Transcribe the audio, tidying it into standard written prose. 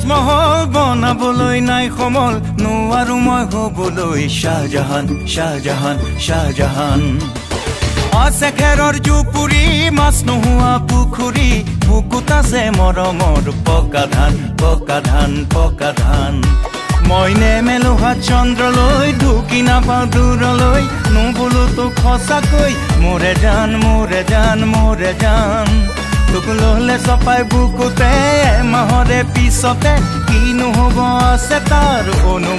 তাজমহল বনাবলৈ নাই সমল নোৱাৰো মই হবলৈ শাহজাহান শাহজাহান শাহজাহান আছে খেৰৰ জুপুৰি মাছ নোহোৱা পুখুৰী বুকুত আছে মৰমৰ পকা ধান পকা ধান পকা ধান মই নেমেলো হাত চন্দ্ৰলৈ ঢুকি নাপাওঁ দূৰলৈ নুবোলো তোক সঁচাকৈ মোৰে জান মোৰে জান মোৰে জান তোক ললে চপাই বুকুতে এমাহৰে পিছতে কিনো হ'ব আছে তাৰ অনুমান